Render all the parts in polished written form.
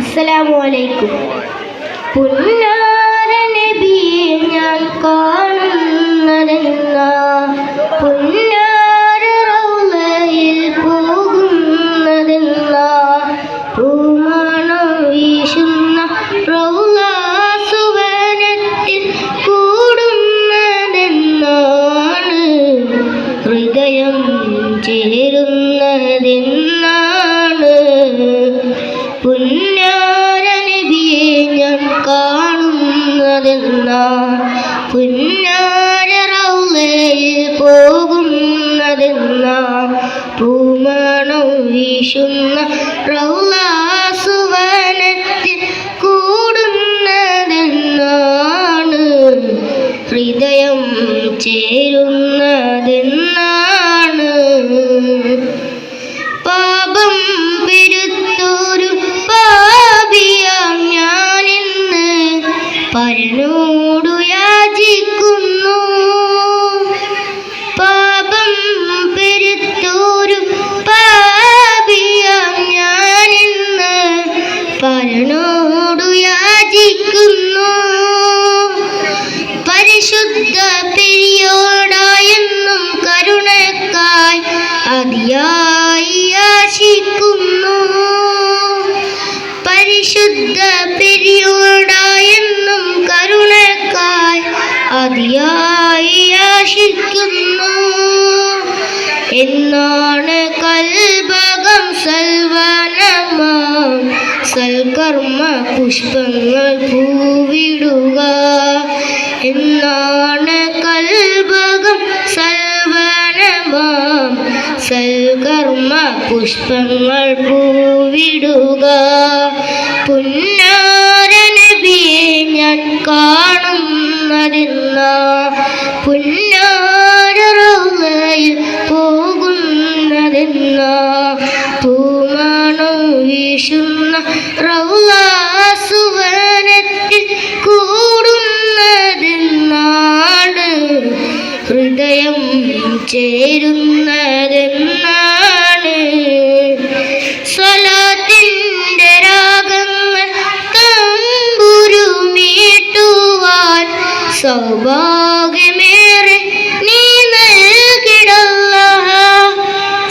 അസ്സലാമു അലൈക്കും. പുന്നാര നബിയെ ഞാൻ കാണുന്നതെന്നാ, പുന്നാര റൗളയിൽ പോകുന്നതെന്നാ, പൂമണം വീശുന്ന റൗള സുവനത്തിൽ കൂടുന്നതെന്നാണ്, ഹൃദയം ചേരുന്നതെന്നാണ്. പുന്നാര നബിയെ ഞാൻ കാണുന്നതെന്നാ, പുന്നാര റൗളയിൽ പോകുന്നതെന്നാ, പൂമണം വീശുന്ന റൗള സുവനത്തിൽ കൂടുന്നതെന്നാണ്, ഹൃദയം ചേരുന്നതെന്നാണ്. പാപം പെരുത്തൊരു പാപിയാം ഞാനിന്ന് പരനോടു യാചിക്കുന്നു. പാപം പെരുത്തൊരു പാപിയാം ഞാനിന്ന് പരനോടു യാചിക്കുന്നു. പരിശുദ്ധ പെരിയോടായെന്നും കരുണക്കായി അതിയായി യാചിക്കുന്നു. പരിശുദ്ധ പെരിയോടായെന്നും കരുണക്കായി അതിയായി യാചിക്കുന്നു. എന്നാണ് കൽബകം സൽവനമാം സൽക്കർമ്മ പുഷ്പങ്ങൾ പൂവിടുക. എന്നാണ് കൽബകം സൽവനമാം സൽക്കർമ്മ പുഷ്പങ്ങൾ പൂവിടുക. പുന്നാര നബിയെ ഞാൻ കാണുന്നതെന്നാ, പുന്നാര റൗളയിൽ പോകുന്നതെന്നാ, പൂമണം വീശുന്ന റൗള സുവനത്തിൽ കൂടുന്നതെന്നാണ്, ഹൃദയം ചേരുന്നതെന്നാണ്. സ്വലാത്തിന്റെ രാഗങ്ങൾ തമ്പുരുമീട്ടുവാൻ സൗഭാഗ്യമേറെ നീ നൽകിടല്ലാഹ്.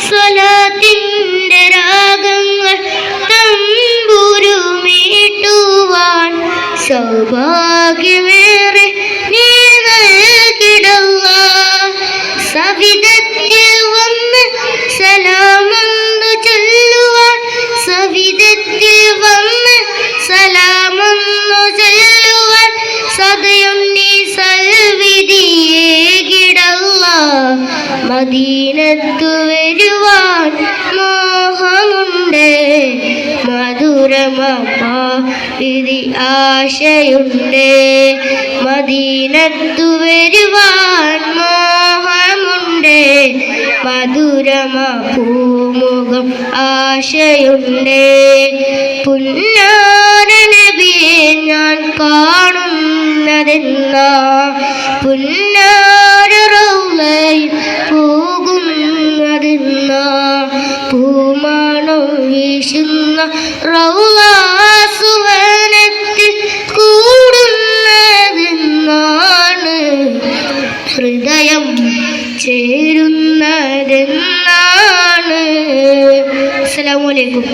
സ്വലാത്തിന്റെ രാഗങ്ങൾ തമ്പുരുമീട്ടുവാൻ സൗഭാഗ്യമേറെ നീ നൽകിടല്ലാഹ്. സവിധത്തിൽ വന്ന് സലാമൊന്നു ചൊല്ലുവാൻ, സവിധത്തിൽ വന്ന് സലാമൊന്നു ചൊല്ലുവാൻ സദയം നീ സൽവിധിയേകിടല്ലാഹ്. മദീനത്തു വരുവാൻ മോഹമുണ്ട്, മധുരമവിധി ആശയുണ്ട്. മദീനത്തു വരുവാൻ മോഹമുണ്ട്, മധുരമപൂമുഖം ആശയുണ്ട്. പുന്നാര നബിയെ ഞാൻ കാണുന്നതെന്നാ, പുന്നാര റൗളയിൽ പോകുന്നതെന്നാ, പൂമണം വീശുന്ന റൗള സുവനത്തിൽ കൂടുന്നതെന്നാണ്, ഹൃദയം ചേരുന്നതെന്നാണ്. അസ്സലാമു അലൈക്കും.